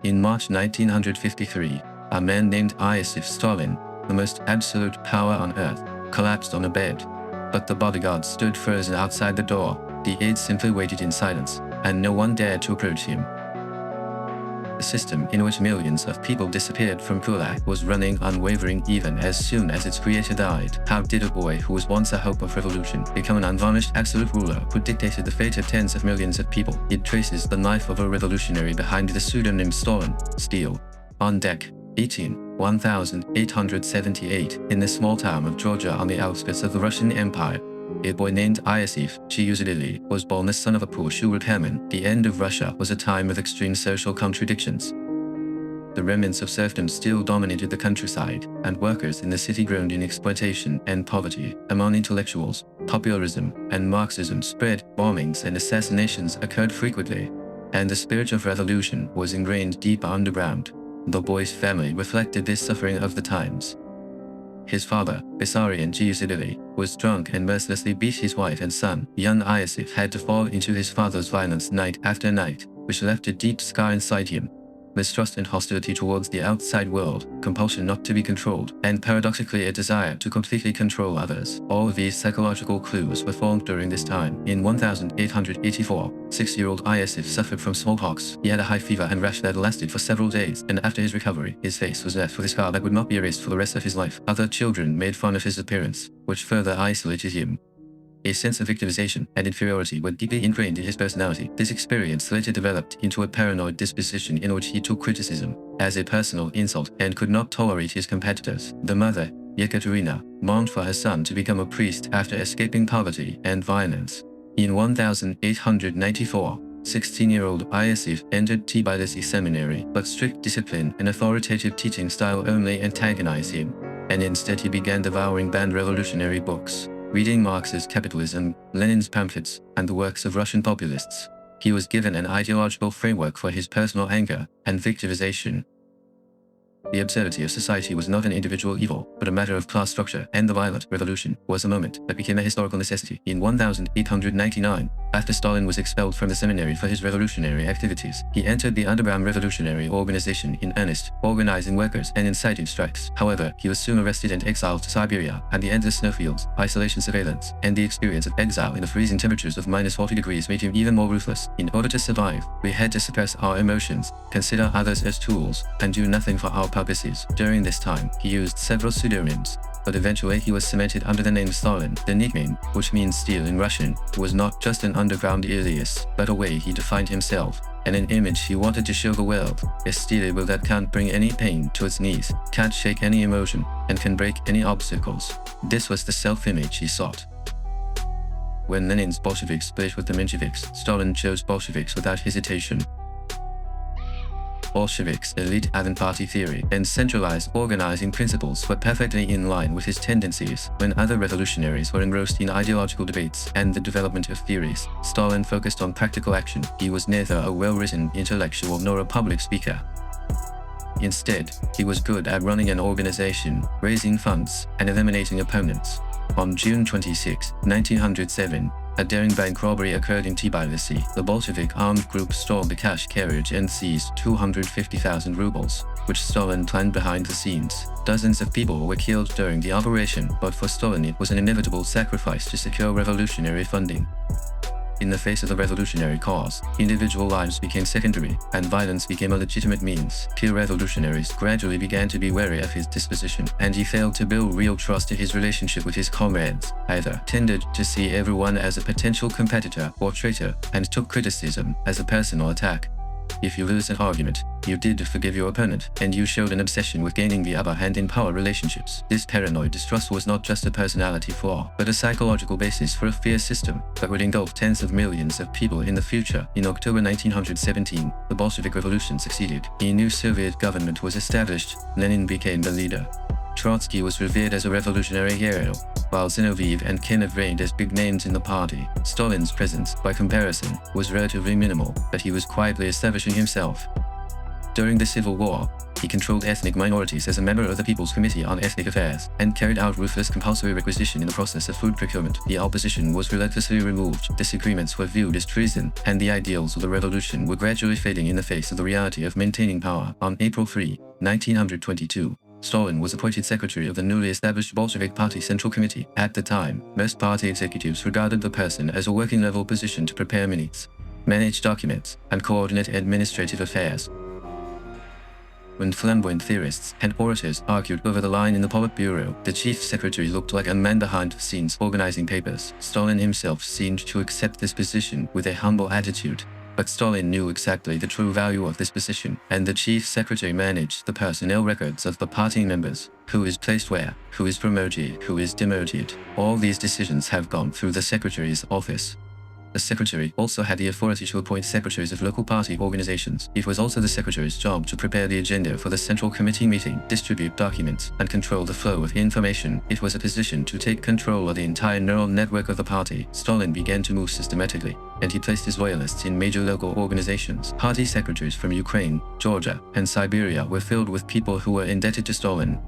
In March 1953, a man named Iosif Stalin, the most absolute power on earth, collapsed on a bed. But the bodyguards stood frozen outside the door, the aides simply waited in silence, and no one dared to approach him. The system in which millions of people disappeared from Gulag was running unwavering even as soon as its creator died. How did a boy who was once a hope of revolution become an unvarnished absolute ruler who dictated the fate of tens of millions of people? It traces the life of a revolutionary behind the pseudonym Stalin. Steel. On deck. 1878 in the small town of Georgia on the outskirts of the Russian Empire. A boy named Iosif Chiuzadili was born the son of a poor shoe repairman. The end of Russia was a time of extreme social contradictions. The remnants of serfdom still dominated the countryside, and workers in the city groaned in exploitation and poverty. Among intellectuals, popularism and Marxism spread, bombings and assassinations occurred frequently, and the spirit of revolution was ingrained deep underground. The boy's family reflected this suffering of the times. His father, Bessarion Chiuzadili, was drunk and mercilessly beat his wife and son. Young Iosif had to fall into his father's violence night after night, which left a deep scar inside him. Mistrust and hostility towards the outside world, compulsion not to be controlled, and paradoxically a desire to completely control others. All of these psychological clues were formed during this time. In 1884, 6-year-old Iosif suffered from smallpox. He had a high fever and rash that lasted for several days, and after his recovery, his face was left with a scar that would not be erased for the rest of his life. Other children made fun of his appearance, which further isolated him. A sense of victimization and inferiority were deeply ingrained in his personality. This experience later developed into a paranoid disposition in which he took criticism as a personal insult and could not tolerate his competitors. The mother, Yekaterina, longed for her son to become a priest after escaping poverty and violence. In 1894, 16-year-old Iosif entered Tbilisi Seminary, but strict discipline and authoritative teaching style only antagonized him, and instead he began devouring banned revolutionary books. Reading Marx's Capitalism, Lenin's pamphlets, and the works of Russian populists, he was given an ideological framework for his personal anger and victimization. The absurdity of society was not an individual evil, but a matter of class structure, and the violent revolution was a moment that became a historical necessity. In 1899, after Stalin was expelled from the seminary for his revolutionary activities, he entered the underground revolutionary organization in earnest, organizing workers and inciting strikes. However, he was soon arrested and exiled to Siberia, and the endless snowfields, isolation surveillance, and the experience of exile in the freezing temperatures of -40 degrees made him even more ruthless. In order to survive, we had to suppress our emotions, consider others as tools, and do nothing for our purposes. During this time, he used several pseudonyms, but eventually he was cemented under the name Stalin. The nickname, which means steel in Russian, was not just an underground alias, but a way he defined himself, and an image he wanted to show the world. A steel will that can't bring any pain to its knees, can't shake any emotion, and can break any obstacles. This was the self-image he sought. When Lenin's Bolsheviks split with the Mensheviks, Stalin chose Bolsheviks without hesitation. Bolsheviks' elite avant-party theory and centralized organizing principles were perfectly in line with his tendencies. When other revolutionaries were engrossed in ideological debates and the development of theories, Stalin focused on practical action. He was neither a well-written intellectual nor a public speaker. Instead, he was good at running an organization, raising funds, and eliminating opponents. On June 26, 1907, a daring bank robbery occurred in Tbilisi. The Bolshevik armed group stormed the cash carriage and seized 250,000 rubles, which Stalin planned behind the scenes. Dozens of people were killed during the operation, but for Stalin it was an inevitable sacrifice to secure revolutionary funding. In the face of the revolutionary cause, individual lives became secondary, and violence became a legitimate means. Pure revolutionaries gradually began to be wary of his disposition, and he failed to build real trust in his relationship with his comrades. Either tended to see everyone as a potential competitor or traitor, and took criticism as a personal attack. If you lose an argument, you did forgive your opponent, and you showed an obsession with gaining the upper hand in power relationships. This paranoid distrust was not just a personality flaw, but a psychological basis for a fear system that would engulf tens of millions of people in the future. In October 1917, the Bolshevik Revolution succeeded. A new Soviet government was established. Lenin became the leader. Trotsky was revered as a revolutionary hero, while Zinoviev and Kiev reigned as big names in the party. Stalin's presence, by comparison, was relatively minimal, but he was quietly establishing himself. During the Civil War, He controlled ethnic minorities as a member of the People's Committee on Ethnic Affairs, and carried out ruthless compulsory requisition in the process of food procurement. The opposition was relentlessly removed, disagreements were viewed as treason, and the ideals of the revolution were gradually fading in the face of the reality of maintaining power. On April 3, 1922, Stalin was appointed secretary of the newly established Bolshevik Party Central Committee. At the time, most party executives regarded the person as a working-level position to prepare minutes, manage documents, and coordinate administrative affairs. When flamboyant theorists and orators argued over the line in the Politburo, the chief secretary looked like a man behind the scenes organizing papers. Stalin himself seemed to accept this position with a humble attitude. But Stalin knew exactly the true value of this position, and the chief secretary managed the personnel records of the party members. Who is placed where, who is promoted, who is demoted. All these decisions have gone through the secretary's office. The secretary also had the authority to appoint secretaries of local party organizations. It was also the secretary's job to prepare the agenda for the Central Committee meeting, distribute documents, and control the flow of information. It was a position to take control of the entire neural network of the party. Stalin began to move systematically, and he placed his loyalists in major local organizations. Party secretaries from Ukraine, Georgia, and Siberia were filled with people who were indebted to Stalin.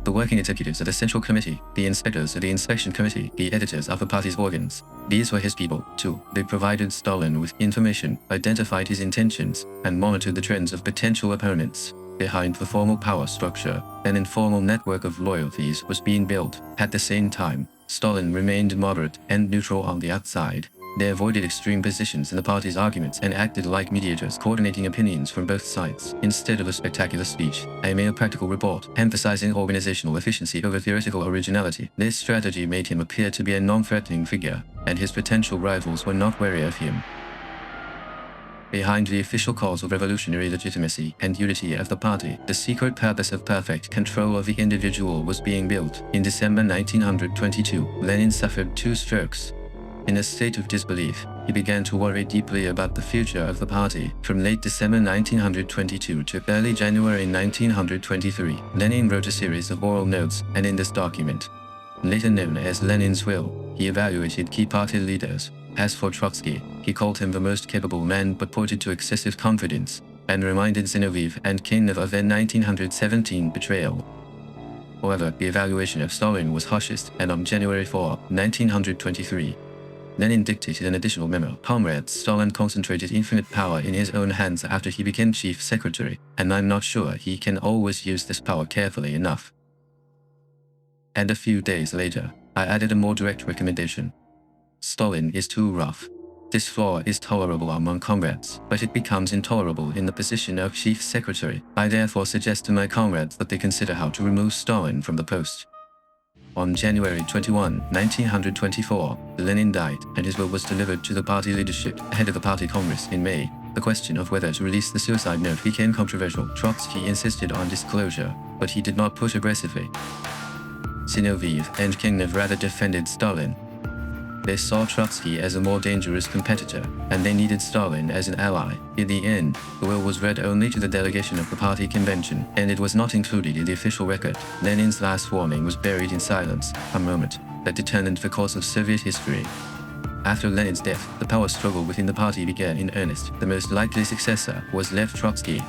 The working executives of the Central Committee, the inspectors of the Inspection Committee, the editors of the party's organs. These were his people, too. They provided Stalin with information, identified his intentions, and monitored the trends of potential opponents. Behind the formal power structure, an informal network of loyalties was being built. At the same time, Stalin remained moderate and neutral on the outside. They avoided extreme positions in the party's arguments and acted like mediators, coordinating opinions from both sides. Instead of a spectacular speech, I made a practical report, emphasizing organizational efficiency over theoretical originality. This strategy made him appear to be a non-threatening figure, and his potential rivals were not wary of him. Behind the official cause of revolutionary legitimacy and unity of the party, the secret purpose of perfect control of the individual was being built. In December 1922, Lenin suffered 2 strokes. In a state of disbelief, he began to worry deeply about the future of the party. From late December 1922 to early January 1923, Lenin wrote a series of oral notes, and in this document, later known as Lenin's Will, he evaluated key party leaders. As for Trotsky, he called him the most capable man but pointed to excessive confidence, and reminded Zinoviev and Khlevniuk of their 1917 betrayal. However, the evaluation of Stalin was harshest, and on January 4, 1923, Lenin dictated an additional memo. Comrades, Stalin concentrated infinite power in his own hands after he became chief secretary, and I'm not sure he can always use this power carefully enough. And a few days later, I added a more direct recommendation. Stalin is too rough. This flaw is tolerable among comrades, but it becomes intolerable in the position of chief secretary. I therefore suggest to my comrades that they consider how to remove Stalin from the post. On January 21, 1924, Lenin died, and his will was delivered to the party leadership ahead of the party congress in May. The question of whether to release the suicide note became controversial. Trotsky insisted on disclosure, but he did not push aggressively. Zinoviev and Khlevniuk rather defended Stalin. They saw Trotsky as a more dangerous competitor, and they needed Stalin as an ally. In the end, the will was read only to the delegation of the party convention, and it was not included in the official record. Lenin's last warning was buried in silence, a moment that determined the course of Soviet history. After Lenin's death, the power struggle within the party began in earnest. The most likely successor was Lev Trotsky.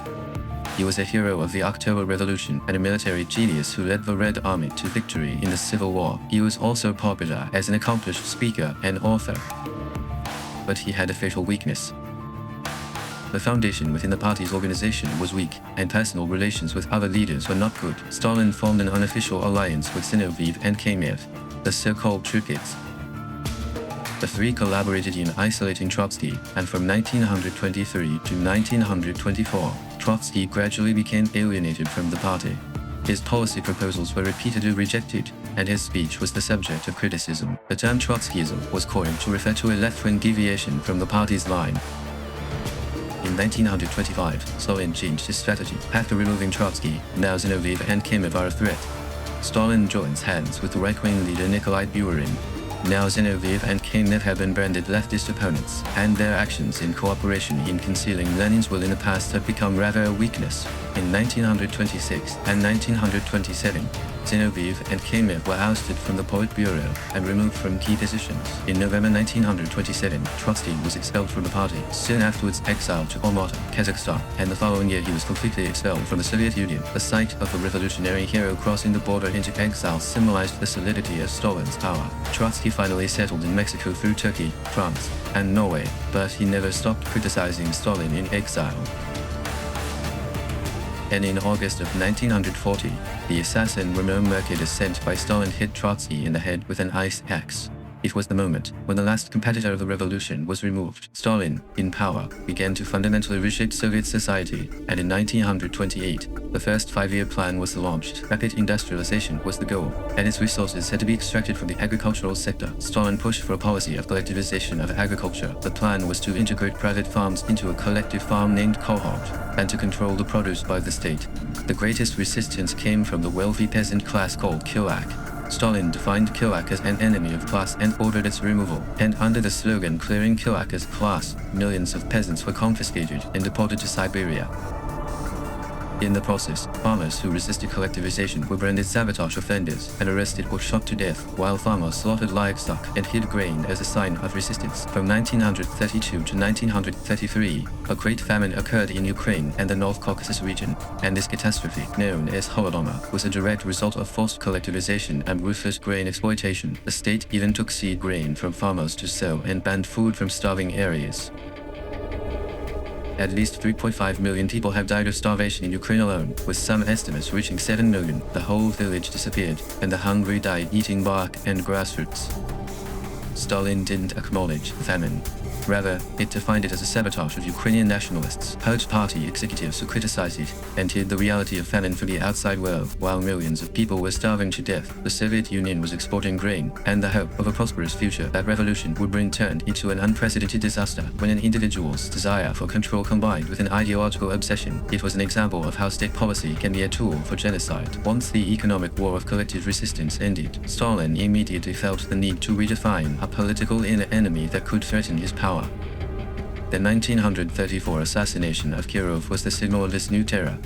He was a hero of the October Revolution and a military genius who led the Red Army to victory in the Civil War. He was also popular as an accomplished speaker and author. But he had a fatal weakness. The foundation within the party's organization was weak, and personal relations with other leaders were not good. Stalin formed an unofficial alliance with Zinoviev and Khlevniuk, the so-called True Kids. The three collaborated in isolating Trotsky, and from 1923 to 1924, Trotsky gradually became alienated from the party. His policy proposals were repeatedly rejected, and his speech was the subject of criticism. The term Trotskyism was coined to refer to a left-wing deviation from the party's line. In 1925, Stalin changed his strategy. After removing Trotsky, now Zinoviev and Khlevniuk are a threat. Stalin joins hands with the right-wing leader Nikolai Burin. Now Zinoviev and Khlevniuk have been branded leftist opponents, and their actions in cooperation in concealing Lenin's will in the past have become rather a weakness. In 1926 and 1927, Zinoviev and Khrushchev were ousted from the Politburo and removed from key positions. In November 1927, Trotsky was expelled from the party, soon afterwards exiled to Almaty, Kazakhstan, and the following year he was completely expelled from the Soviet Union. The sight of the revolutionary hero crossing the border into exile symbolized the solidity of Stalin's power. Trotsky finally settled in Mexico through Turkey, France, and Norway, but he never stopped criticizing Stalin in exile. And in August of 1940, the assassin Ramon Mercader sent by Stalin hit Trotsky in the head with an ice axe. It was the moment when the last competitor of the revolution was removed. Stalin, in power, began to fundamentally reshape Soviet society, and in 1928, the first five-year plan was launched. Rapid industrialization was the goal, and its resources had to be extracted from the agricultural sector. Stalin pushed for a policy of collectivization of agriculture. The plan was to integrate private farms into a collective farm named cohort, and to control the produce by the state. The greatest resistance came from the wealthy peasant class called Gulag. Stalin defined Gulag as an enemy of class and ordered its removal, and under the slogan "Clearing Gulag as class," millions of peasants were confiscated and deported to Siberia. In the process, farmers who resisted collectivization were branded sabotage offenders and arrested or shot to death, while farmers slaughtered livestock and hid grain as a sign of resistance. From 1932 to 1933, a great famine occurred in Ukraine and the North Caucasus region, and this catastrophe, known as Holodomor, was a direct result of forced collectivization and ruthless grain exploitation. The state even took seed grain from farmers to sow and banned food from starving areas. At least 3.5 million people have died of starvation in Ukraine alone, with some estimates reaching 7 million. The whole village disappeared, and the hungry died eating bark and grass roots. Stalin didn't acknowledge famine. Rather, it defined it as a sabotage of Ukrainian nationalists. Purge party executives who criticized it and hid the reality of famine from the outside world, while millions of people were starving to death. The Soviet Union was exporting grain, and the hope of a prosperous future that revolution would bring turned into an unprecedented disaster when an individual's desire for control combined with an ideological obsession. It was an example of how state policy can be a tool for genocide. Once the economic war of collective resistance ended, Stalin immediately felt the need to redefine a political inner enemy that could threaten his power. The 1934 assassination of Kirov was the signal of this new terror.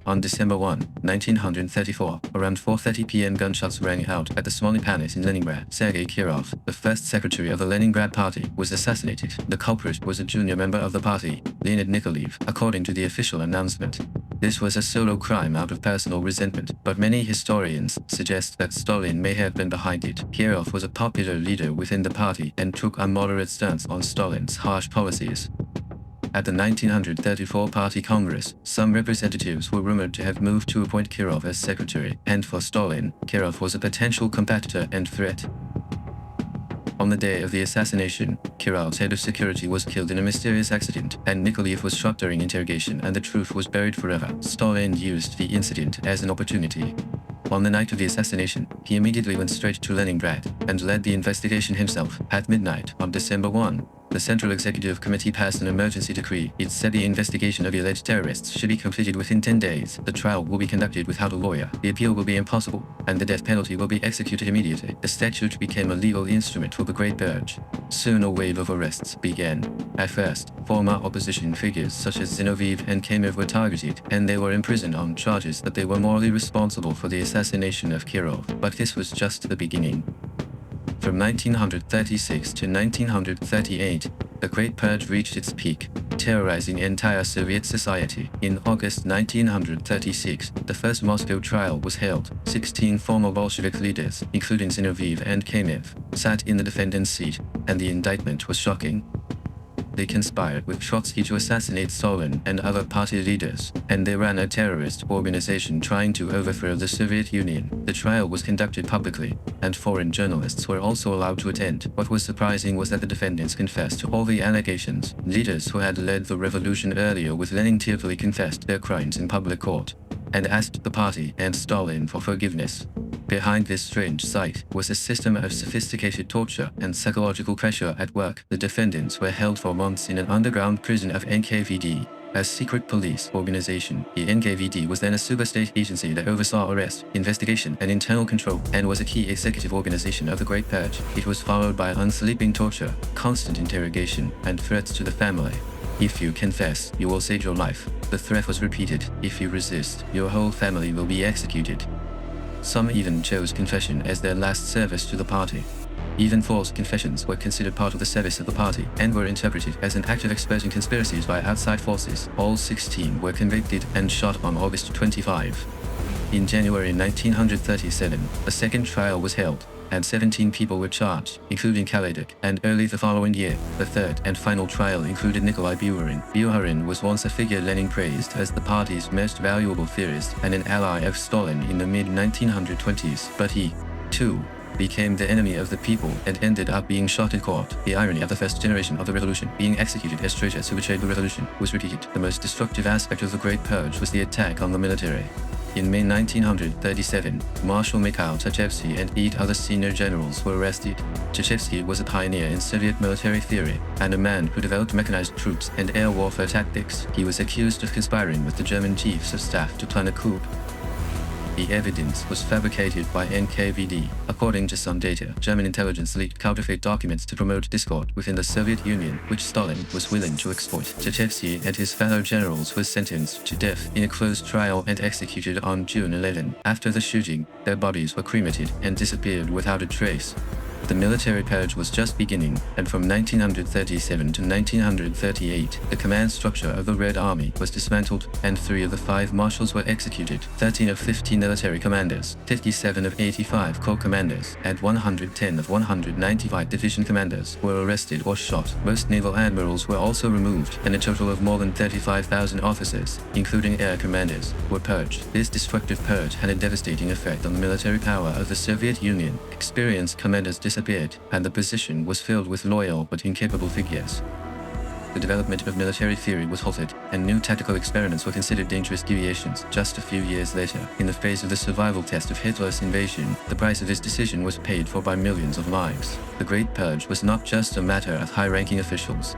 On December 1, 1934, around 4:30 p.m. gunshots rang out at the Smolny Palace in Leningrad. Sergei Kirov, the first secretary of the Leningrad Party, was assassinated. The culprit was a junior member of the party, Leonid Nikolaev, according to the official announcement. This was a solo crime out of personal resentment, but many historians suggest that Stalin may have been behind it. Kirov was a popular leader within the party and took a moderate stance on Stalin's harsh policies. At the 1934 Party Congress, some representatives were rumored to have moved to appoint Kirov as secretary, and for Stalin, Kirov was a potential competitor and threat. On the day of the assassination, Kirov's head of security was killed in a mysterious accident, and Nikolaev was shot during interrogation, and the truth was buried forever. Stalin used the incident as an opportunity. On the night of the assassination, he immediately went straight to Leningrad and led the investigation himself. At midnight on December 1, the Central Executive Committee passed an emergency decree. It said the investigation of the alleged terrorists should be completed within 10 days. The trial will be conducted without a lawyer. The appeal will be impossible, and the death penalty will be executed immediately. The statute became a legal instrument for the Great Purge. Soon a wave of arrests began. At first, former opposition figures such as Zinoviev and Khrushchev were targeted, and they were imprisoned on charges that they were morally responsible for the assassination of Kirov. But this was just the beginning. From 1936 to 1938, the Great Purge reached its peak, terrorizing entire Soviet society. In August 1936, the first Moscow trial was held. 16 former Bolshevik leaders, including Zinoviev and Khrushchev, sat in the defendant's seat, and the indictment was shocking. They conspired with Trotsky to assassinate Stalin and other party leaders, and they ran a terrorist organization trying to overthrow the Soviet Union. The trial was conducted publicly, and foreign journalists were also allowed to attend. What was surprising was that the defendants confessed to all the allegations. Leaders who had led the revolution earlier with Lenin tearfully confessed their crimes in public court, and asked the party and Stalin for forgiveness. Behind this strange sight was a system of sophisticated torture and psychological pressure at work. The defendants were held for months in an underground prison of NKVD, a secret police organization. The NKVD was then a super-state agency that oversaw arrest, investigation, and internal control, and was a key executive organization of the Great Purge. It was followed by unsleeping torture, constant interrogation, and threats to the family. If you confess, you will save your life. The threat was repeated. If you resist, your whole family will be executed. Some even chose confession as their last service to the party. Even false confessions were considered part of the service of the party and were interpreted as an act of exposing conspiracies by outside forces. All 16 were convicted and shot on August 25. In January 1937, a second trial was held, and 17 people were charged, including Khlevniuk, and early the following year, the third and final trial included Nikolai Buharin. Buharin was once a figure Lenin praised as the party's most valuable theorist and an ally of Stalin in the mid-1920s, but he, too, became the enemy of the people and ended up being shot in court. The irony of the first generation of the revolution being executed as traitors who betrayed the revolution was repeated. The most destructive aspect of the Great Purge was the attack on the military. In May 1937, Marshal Mikhail Tuchevsky and 8 other senior generals were arrested. Tuchevsky was a pioneer in Soviet military theory and a man who developed mechanized troops and air warfare tactics. He was accused of conspiring with the German chiefs of staff to plan a coup. The evidence was fabricated by NKVD. According to some data, German intelligence leaked counterfeit documents to promote discord within the Soviet Union, which Stalin was willing to exploit. Tuchevsky and his fellow generals were sentenced to death in a closed trial and executed on June 11. After the shooting, their bodies were cremated and disappeared without a trace. The military purge was just beginning, and from 1937 to 1938, the command structure of the Red Army was dismantled, and 3 of the 5 marshals were executed. 13 of 50 military commanders, 57 of 85 corps commanders, and 110 of 195 division commanders were arrested or shot. Most naval admirals were also removed, and a total of more than 35,000 officers, including air commanders, were purged. This destructive purge had a devastating effect on the military power of the Soviet Union. Experienced commanders disappeared, and the position was filled with loyal but incapable figures. The development of military theory was halted, and new tactical experiments were considered dangerous deviations. Just a few years later, in the phase of the survival test of Hitler's invasion, the price of his decision was paid for by millions of lives. The Great Purge was not just a matter of high-ranking officials.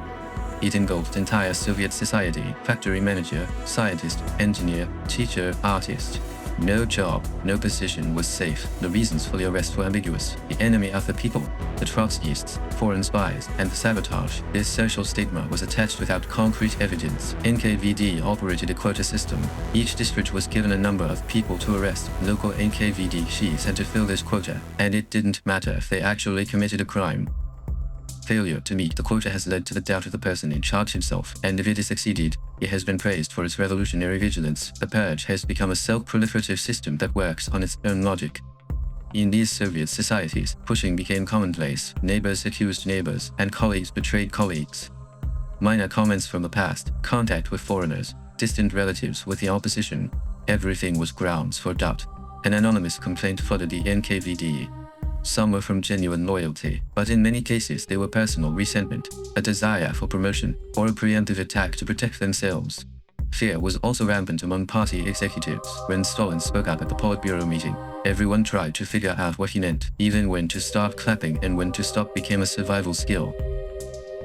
It engulfed entire Soviet society: factory manager, scientist, engineer, teacher, artist. No job, no position was safe. The reasons for the arrest were ambiguous. The enemy of the people, the Trotskyists, foreign spies, and the sabotage. This social stigma was attached without concrete evidence. NKVD operated a quota system. Each district was given a number of people to arrest. Local NKVD chiefs had to fill this quota, and it didn't matter if they actually committed a crime. Failure to meet the quota has led to the doubt of the person in charge himself, and if it is succeeded, it has been praised for its revolutionary vigilance. The purge has become a self-proliferative system that works on its own logic. In these Soviet societies, pushing became commonplace. Neighbors accused neighbors, and colleagues betrayed colleagues. Minor comments from the past, contact with foreigners, distant relatives with the opposition, everything was grounds for doubt. An anonymous complaint flooded the NKVD. Some were from genuine loyalty, but in many cases they were personal resentment, a desire for promotion, or a preemptive attack to protect themselves. Fear was also rampant among party executives. When Stalin spoke up at the Politburo meeting, everyone tried to figure out what he meant. Even when to start clapping and when to stop became a survival skill.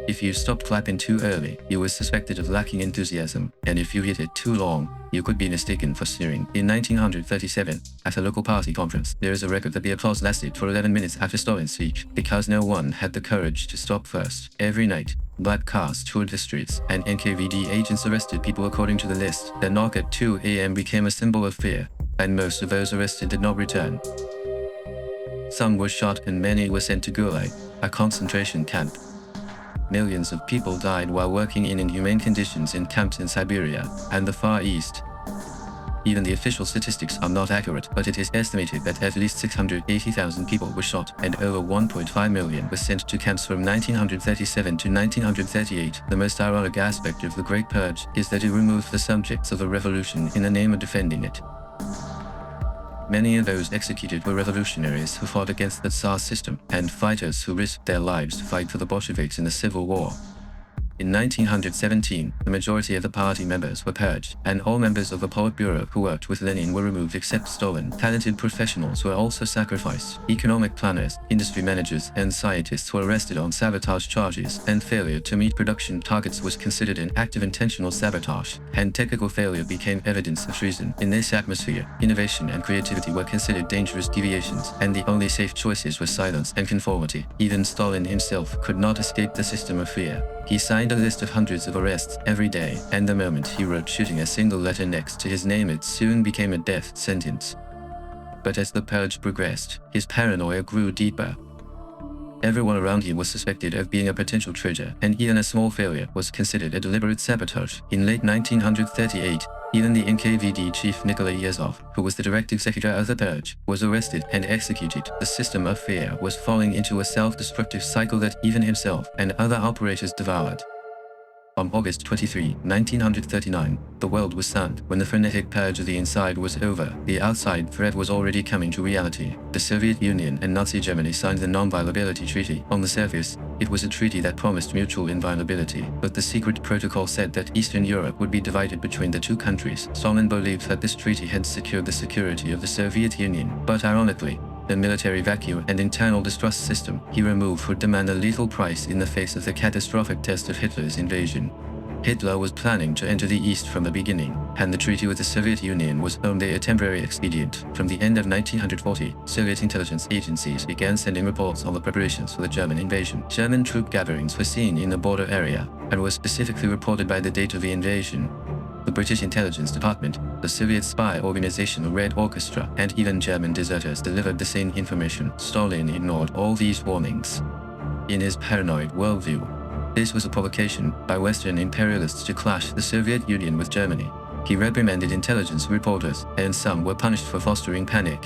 If you stopped clapping too early, you were suspected of lacking enthusiasm, and if you hit it too long, you could be mistaken for sneering. In 1937, at a local party conference, there is a record that the applause lasted for 11 minutes after Stalin's speech, because no one had the courage to stop first. Every night, black cars toured the streets, and NKVD agents arrested people according to the list. The knock at 2 a.m. became a symbol of fear, and most of those arrested did not return. Some were shot and many were sent to Gulag, a concentration camp. Millions of people died while working in inhumane conditions in camps in Siberia and the Far East. Even the official statistics are not accurate, but it is estimated that at least 680,000 people were shot and over 1.5 million were sent to camps from 1937 to 1938. The most ironic aspect of the Great Purge is that it removed the subjects of the revolution in the name of defending it. Many of those executed were revolutionaries who fought against the Tsar system, and fighters who risked their lives to fight for the Bolsheviks in the Civil War. In 1917, the majority of the party members were purged, and all members of the Politburo who worked with Lenin were removed except Stalin. Talented professionals were also sacrificed. Economic planners, industry managers, and scientists were arrested on sabotage charges, and failure to meet production targets was considered an act of intentional sabotage, and technical failure became evidence of treason. In this atmosphere, innovation and creativity were considered dangerous deviations, and the only safe choices were silence and conformity. Even Stalin himself could not escape the system of fear. He signed a list of hundreds of arrests every day, and the moment he wrote shooting a single letter next to his name, it soon became a death sentence. But as the purge progressed, his paranoia grew deeper. Everyone around him was suspected of being a potential traitor, and even a small failure was considered a deliberate sabotage. In late 1938, even the NKVD chief Nikolai Yezhov, who was the direct executor of the purge, was arrested and executed. The system of fear was falling into a self-destructive cycle that even himself and other operators devoured. On August 23, 1939, the world was stunned. When the frenetic purge of the inside was over, the outside threat was already coming to reality. The Soviet Union and Nazi Germany signed the Non-Violability Treaty. On the surface, it was a treaty that promised mutual inviolability, but the secret protocol said that Eastern Europe would be divided between the two countries. Stalin believed that this treaty had secured the security of the Soviet Union, but ironically, the military vacuum and internal distrust system he removed would demand a lethal price in the face of the catastrophic test of Hitler's invasion. Hitler was planning to enter the East from the beginning, and the treaty with the Soviet Union was only a temporary expedient. From the end of 1940, Soviet intelligence agencies began sending reports on the preparations for the German invasion. German troop gatherings were seen in the border area, and were specifically reported by the date of the invasion. The British Intelligence Department, the Soviet spy organization the Red Orchestra, and even German deserters delivered the same information. Stalin ignored all these warnings. In his paranoid worldview, this was a provocation by Western imperialists to clash the Soviet Union with Germany. He reprimanded intelligence reporters, and some were punished for fostering panic.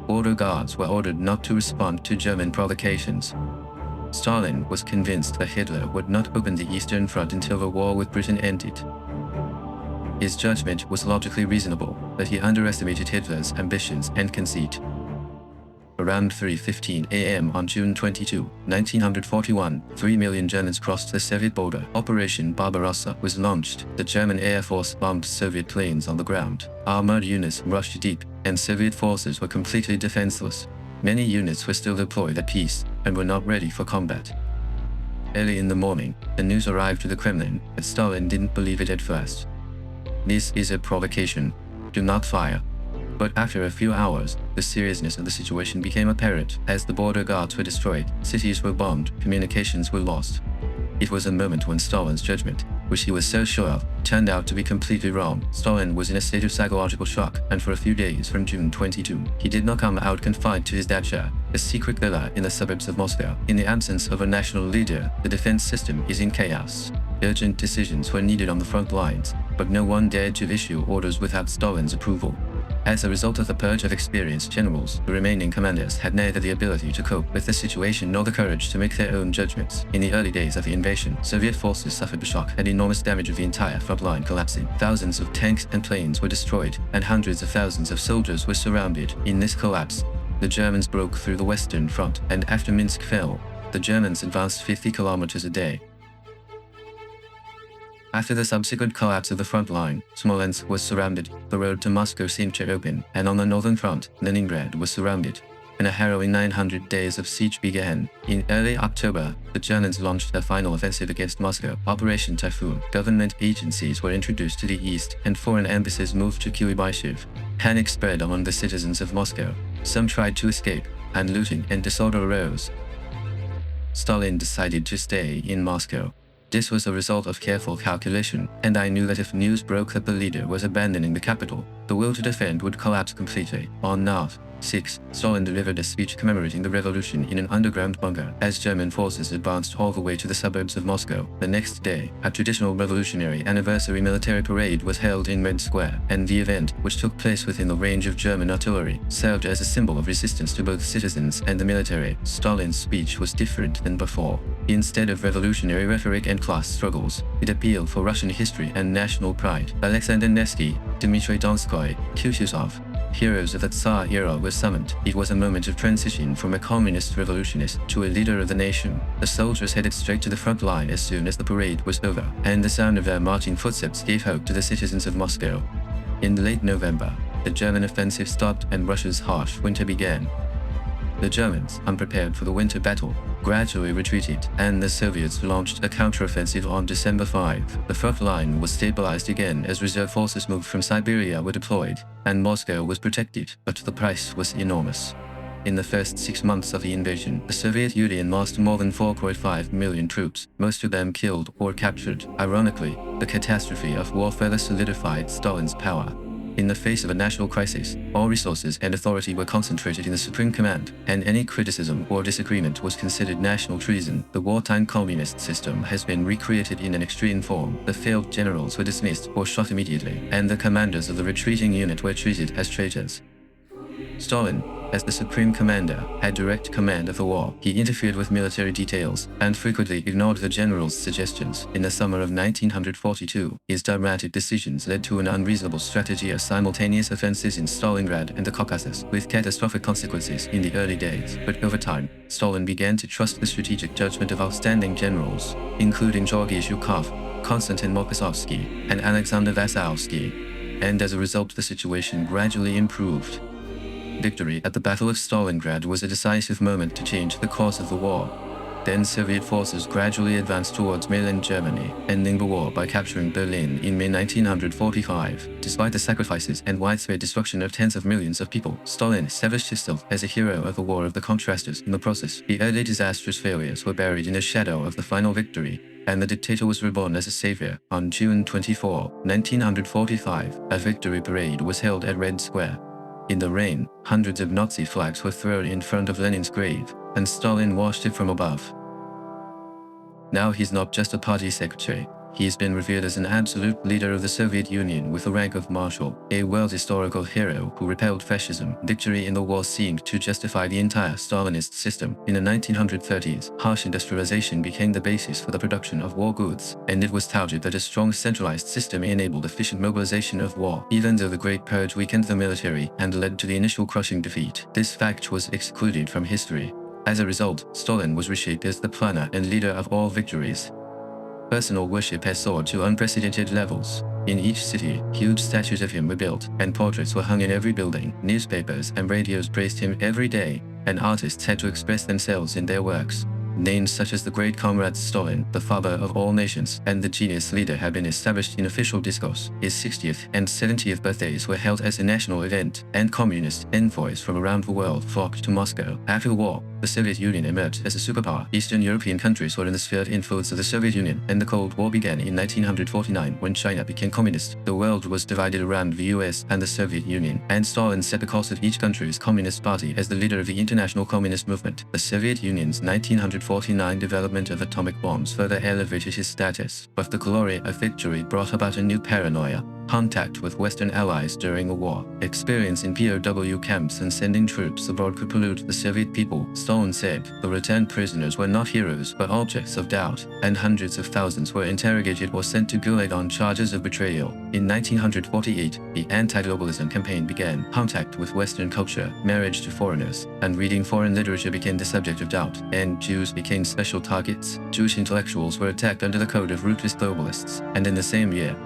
Border guards were ordered not to respond to German provocations. Stalin was convinced that Hitler would not open the Eastern Front until the war with Britain ended. His judgment was logically reasonable, but he underestimated Hitler's ambitions and conceit. Around 3:15 a.m. on June 22, 1941, 3 million Germans crossed the Soviet border. Operation Barbarossa was launched. The German Air Force bombed Soviet planes on the ground. Armored units rushed deep, and Soviet forces were completely defenseless. Many units were still deployed at peace and were not ready for combat. Early in the morning, the news arrived to the Kremlin, but Stalin didn't believe it at first. "This is a provocation. Do not fire." But after a few hours, the seriousness of the situation became apparent. As the border guards were destroyed, cities were bombed, communications were lost. It was a moment when Stalin's judgment, which he was so sure of, turned out to be completely wrong. Stalin was in a state of psychological shock, and for a few days from June 22, he did not come out confined to his dacha, a secret villa in the suburbs of Moscow. In the absence of a national leader, the defense system is in chaos. Urgent decisions were needed on the front lines, but no one dared to issue orders without Stalin's approval. As a result of the purge of experienced generals, the remaining commanders had neither the ability to cope with the situation nor the courage to make their own judgments. In the early days of the invasion, Soviet forces suffered the shock and enormous damage of the entire front line collapsing. Thousands of tanks and planes were destroyed, and hundreds of thousands of soldiers were surrounded. In this collapse, the Germans broke through the Western Front, and after Minsk fell, the Germans advanced 50 kilometers a day. After the subsequent collapse of the front line, Smolensk was surrounded, the road to Moscow seemed to open, and on the northern front, Leningrad was surrounded. And a harrowing 900 days of siege began. In early October, the Germans launched their final offensive against Moscow, Operation Typhoon. Government agencies were introduced to the east, and foreign embassies moved to Khlevniuk. Panic spread among the citizens of Moscow. Some tried to escape, and looting and disorder arose. Stalin decided to stay in Moscow. This was a result of careful calculation, and I knew that if news broke that the leader was abandoning the capital, the will to defend would collapse completely. On Nov. 6, Stalin delivered a speech commemorating the revolution in an underground bunker as German forces advanced all the way to the suburbs of Moscow. The next day, a traditional revolutionary anniversary military parade was held in Red Square, and the event, which took place within the range of German artillery, served as a symbol of resistance to both citizens and the military. Stalin's speech was different than before. Instead of revolutionary rhetoric and class struggles, it appealed for Russian history and national pride. Alexander Nevsky, Dmitry Donskoy, Kutuzov, heroes of the Tsar era were summoned. It was a moment of transition from a communist revolutionist to a leader of the nation. The soldiers headed straight to the front line as soon as the parade was over, and the sound of their marching footsteps gave hope to the citizens of Moscow. In late November, the German offensive stopped and Russia's harsh winter began. The Germans, unprepared for the winter battle, gradually retreated, and the Soviets launched a counteroffensive on December 5. The front line was stabilized again as reserve forces moved from Siberia were deployed, and Moscow was protected, but the price was enormous. In the first 6 months of the invasion, the Soviet Union lost more than 4.5 million troops, most of them killed or captured. Ironically, the catastrophe of war further solidified Stalin's power. In the face of a national crisis, all resources and authority were concentrated in the Supreme Command, and any criticism or disagreement was considered national treason. The wartime communist system has been recreated in an extreme form. The failed generals were dismissed or shot immediately, and the commanders of the retreating unit were treated as traitors. Stalin, as the supreme commander, had direct command of the war. He interfered with military details and frequently ignored the general's suggestions. In the summer of 1942, his dramatic decisions led to an unreasonable strategy of simultaneous offensives in Stalingrad and the Caucasus, with catastrophic consequences in the early days. But over time, Stalin began to trust the strategic judgment of outstanding generals, including Georgy Zhukov, Konstantin Mokosovsky, and Alexander Vasilevsky, and as a result the situation gradually improved. Victory at the Battle of Stalingrad was a decisive moment to change the course of the war. Then Soviet forces gradually advanced towards mainland Germany, ending the war by capturing Berlin in May 1945. Despite the sacrifices and widespread destruction of tens of millions of people, Stalin established himself as a hero of the War of the Contrasters. In the process, the early disastrous failures were buried in the shadow of the final victory, and the dictator was reborn as a savior. On June 24, 1945, a victory parade was held at Red Square. In the rain, hundreds of Nazi flags were thrown in front of Lenin's grave, and Stalin watched it from above. Now he's not just a party secretary. He's been revered as an absolute leader of the Soviet Union with the rank of Marshal, a world historical hero who repelled fascism. Victory in the war seemed to justify the entire Stalinist system. In the 1930s, harsh industrialization became the basis for the production of war goods, and it was touted that a strong centralized system enabled efficient mobilization of war. Even though the Great Purge weakened the military and led to the initial crushing defeat, this fact was excluded from history. As a result, Stalin was reshaped as the planner and leader of all victories. Personal worship has soared to unprecedented levels. In each city, huge statues of him were built, and portraits were hung in every building. Newspapers and radios praised him every day, and artists had to express themselves in their works. Names such as the great comrade Stalin, the father of all nations, and the genius leader have been established in official discourse. His 60th and 70th birthdays were held as a national event, and communist envoys from around the world flocked to Moscow. After the war, the Soviet Union emerged as a superpower. Eastern European countries were in the sphere of influence of the Soviet Union, and the Cold War began in 1949 when China became communist. The world was divided around the US and the Soviet Union, and Stalin set the course of each country's communist party as the leader of the international communist movement. The Soviet Union's 1949 development of atomic bombs further elevated his status, but the glory of victory brought about a new paranoia. Contact with Western allies during the war, experience in POW camps and sending troops abroad could pollute the Soviet people. Stalin said the returned prisoners were not heroes but objects of doubt, and hundreds of thousands were interrogated or sent to Gulag on charges of betrayal. In 1948, the anti-globalism campaign began. Contact with Western culture, marriage to foreigners, and reading foreign literature became the subject of doubt, and Jews became special targets. Jewish intellectuals were attacked under the code of ruthless globalists, and in the same year,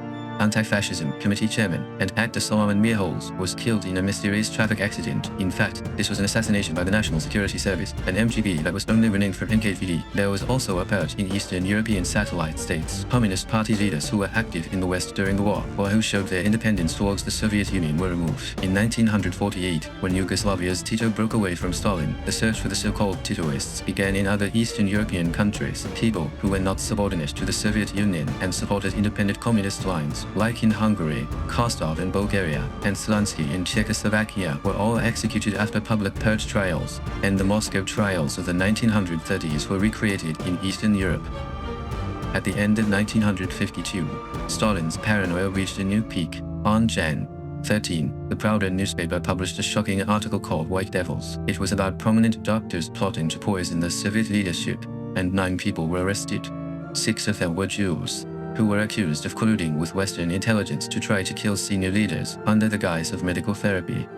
Anti-Fascism Committee Chairman and actor Solomon Mierholz was killed in a mysterious traffic accident. In fact, this was an assassination by the National Security Service, an MGB that was only renamed from NKVD. There was also a purge in Eastern European satellite states. Communist Party leaders who were active in the West during the war, or who showed their independence towards the Soviet Union, were removed. In 1948, when Yugoslavia's Tito broke away from Stalin, the search for the so-called Titoists began in other Eastern European countries. People who were not subordinate to the Soviet Union and supported independent communist lines, like in Hungary, Kostov in Bulgaria, and Slansky in Czechoslovakia, were all executed after public purge trials, and the Moscow trials of the 1930s were recreated in Eastern Europe. At the end of 1952, Stalin's paranoia reached a new peak. On Jan 13, the Pravda newspaper published a shocking article called White Devils. It was about prominent doctors plotting to poison the Soviet leadership, and 9 people were arrested. 6 of them were Jews, who were accused of colluding with Western intelligence to try to kill senior leaders under the guise of medical therapy.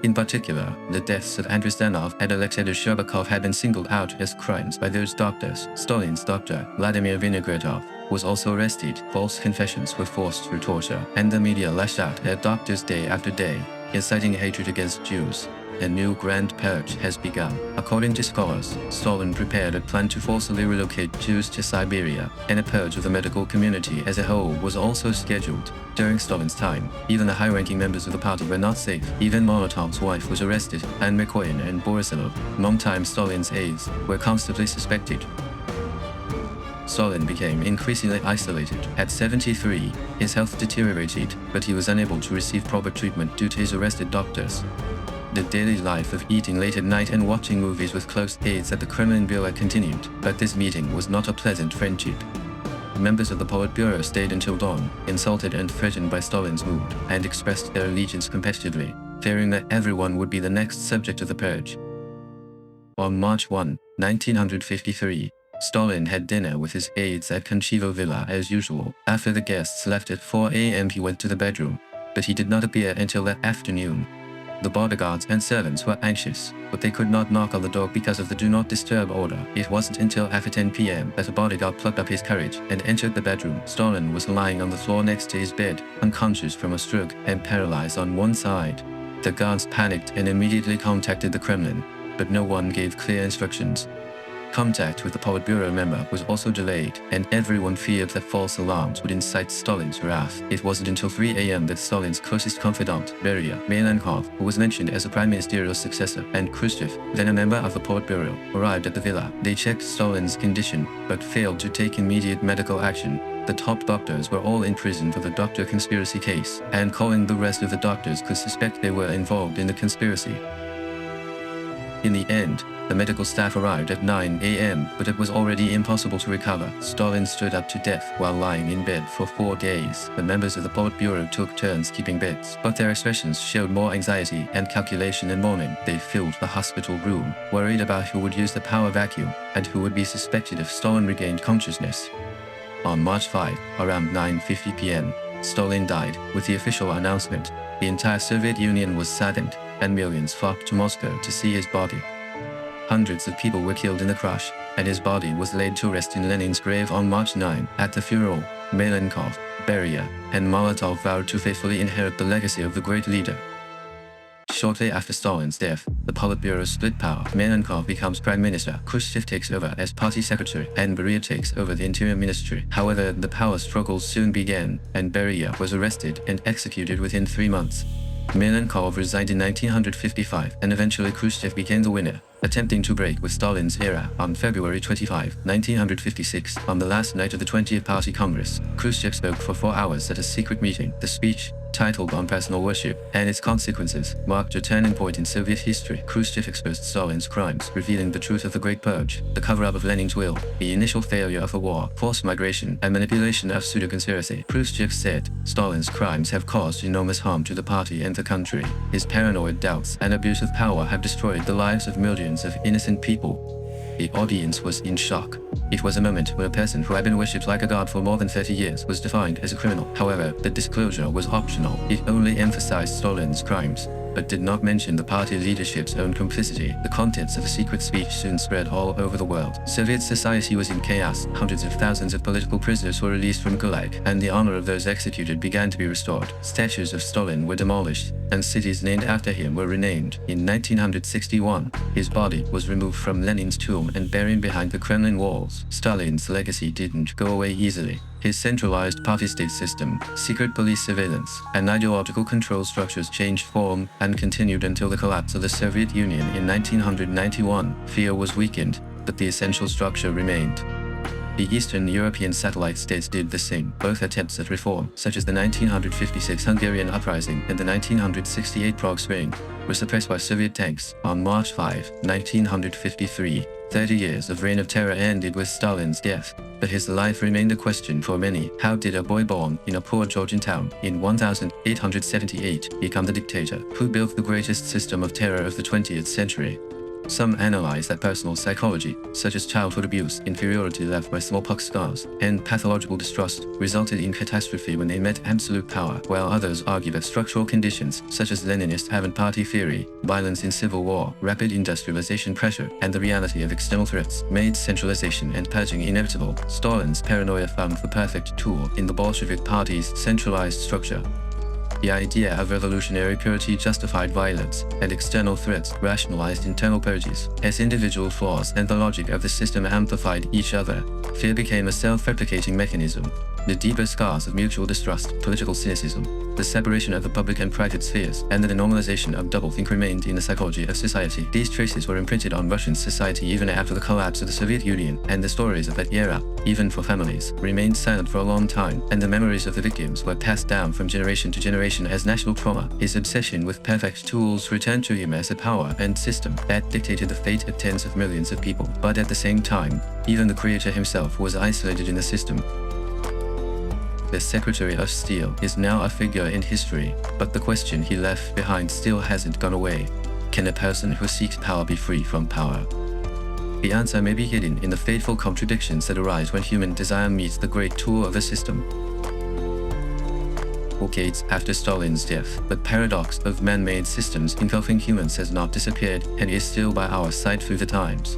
In particular, the deaths of Andrei Stanov and Alexander Sherbakov had been singled out as crimes by those doctors. Stalin's doctor, Vladimir Vinogradov, was also arrested. False confessions were forced through torture, and the media lashed out at doctors day after day, inciting hatred against Jews. A new grand purge has begun. According to scholars, Stalin prepared a plan to forcibly relocate Jews to Siberia, and a purge of the medical community as a whole was also scheduled. During Stalin's time, even the high-ranking members of the party were not safe. Even Molotov's wife was arrested, and Mikoyan and Borisov, longtime Stalin's aides, were constantly suspected. Stalin became increasingly isolated. At 73, his health deteriorated, but he was unable to receive proper treatment due to his arrested doctors. The daily life of eating late at night and watching movies with close aides at the Kremlin Bureau continued, but this meeting was not a pleasant friendship. Members of the Politburo stayed until dawn, insulted and threatened by Stalin's mood, and expressed their allegiance competitively, fearing that everyone would be the next subject of the purge. On March 1, 1953, Stalin had dinner with his aides at Konchivo Villa as usual. After the guests left at 4 a.m. he went to the bedroom, but he did not appear until that afternoon. The bodyguards and servants were anxious, but they could not knock on the door because of the do not disturb order. It wasn't until after 10 p.m. that a bodyguard plucked up his courage and entered the bedroom. Stalin was lying on the floor next to his bed, unconscious from a stroke and paralyzed on one side. The guards panicked and immediately contacted the Kremlin, but no one gave clear instructions. Contact with the Politburo member was also delayed, and everyone feared that false alarms would incite Stalin's wrath. It wasn't until 3 a.m. that Stalin's closest confidant, Beria Malenkov, who was mentioned as a prime ministerial successor, and Khrushchev, then a member of the Politburo, arrived at the villa. They checked Stalin's condition, but failed to take immediate medical action. The top doctors were all in prison for the doctor conspiracy case, and calling the rest of the doctors could suspect they were involved in the conspiracy. In the end, the medical staff arrived at 9 a.m., but it was already impossible to recover. Stalin stood up to death while lying in bed for 4 days. The members of the Politburo took turns keeping beds, but their expressions showed more anxiety and calculation than mourning. They filled the hospital room, worried about who would use the power vacuum and who would be suspected if Stalin regained consciousness. On March 5, around 9:50 p.m., Stalin died. With the official announcement, the entire Soviet Union was saddened, and millions flocked to Moscow to see his body. Hundreds of people were killed in the crash, and his body was laid to rest in Lenin's grave on March 9. At the funeral, Malenkov, Beria, and Molotov vowed to faithfully inherit the legacy of the great leader. Shortly after Stalin's death, the Politburo split power. Malenkov becomes prime minister, Khrushchev takes over as party secretary, and Beria takes over the interior ministry. However, the power struggles soon began, and Beria was arrested and executed within 3 months. Malenkov resigned in 1955, and eventually Khrushchev became the winner, attempting to break with Stalin's era. On February 25, 1956, on the last night of the 20th Party Congress, Khrushchev spoke for 4 hours at a secret meeting. The speech, titled On Personal Worship and Its Consequences, marked a turning point in Soviet history. Khrushchev exposed Stalin's crimes, revealing the truth of the Great Purge, the cover-up of Lenin's will, the initial failure of the war, forced migration, and manipulation of pseudo-conspiracy. Khrushchev said, Stalin's crimes have caused enormous harm to the party and the country. His paranoid doubts and abuse of power have destroyed the lives of millions of innocent people. The audience was in shock. It was a moment when a person who had been worshipped like a god for more than 30 years was defined as a criminal. However, the disclosure was optional. It only emphasized Stalin's crimes, but did not mention the party leadership's own complicity. The contents of the secret speech soon spread all over the world. Soviet society was in chaos. Hundreds of thousands of political prisoners were released from Gulag, and the honor of those executed began to be restored. Statues of Stalin were demolished, and cities named after him were renamed. In 1961, his body was removed from Lenin's tomb and buried behind the Kremlin walls. Stalin's legacy didn't go away easily. His centralized party-state system, secret police surveillance, and ideological control structures changed form and continued until the collapse of the Soviet Union in 1991. Fear was weakened, but the essential structure remained. The Eastern European satellite states did the same. Both attempts at reform, such as the 1956 Hungarian uprising and the 1968 Prague Spring, were suppressed by Soviet tanks. On March 5, 1953, 30 years of reign of terror ended with Stalin's death, but his life remained a question for many. How did a boy born in a poor Georgian town in 1878 become the dictator who built the greatest system of terror of the 20th century? Some analyze that personal psychology, such as childhood abuse, inferiority left by smallpox scars, and pathological distrust, resulted in catastrophe when they met absolute power, while others argue that structural conditions, such as Leninist avant party theory, violence in civil war, rapid industrialization pressure, and the reality of external threats, made centralization and purging inevitable. Stalin's paranoia found the perfect tool in the Bolshevik party's centralized structure. The idea of revolutionary purity justified violence, and external threats rationalized internal purges. As individual flaws and the logic of the system amplified each other, fear became a self-replicating mechanism. The deeper scars of mutual distrust, political cynicism, the separation of the public and private spheres, and the normalization of doublethink remained in the psychology of society. These traces were imprinted on Russian society even after the collapse of the Soviet Union, and the stories of that era, even for families, remained silent for a long time, and the memories of the victims were passed down from generation to generation as national trauma. His obsession with perfect tools returned to him as a power and system that dictated the fate of tens of millions of people. But at the same time, even the creator himself was isolated in the system. The Secretary of Steel is now a figure in history, but the question he left behind still hasn't gone away. Can a person who seeks power be free from power? The answer may be hidden in the fateful contradictions that arise when human desire meets the great tool of the system. Decades after Stalin's death, the paradox of man-made systems engulfing humans has not disappeared and is still by our side through the times.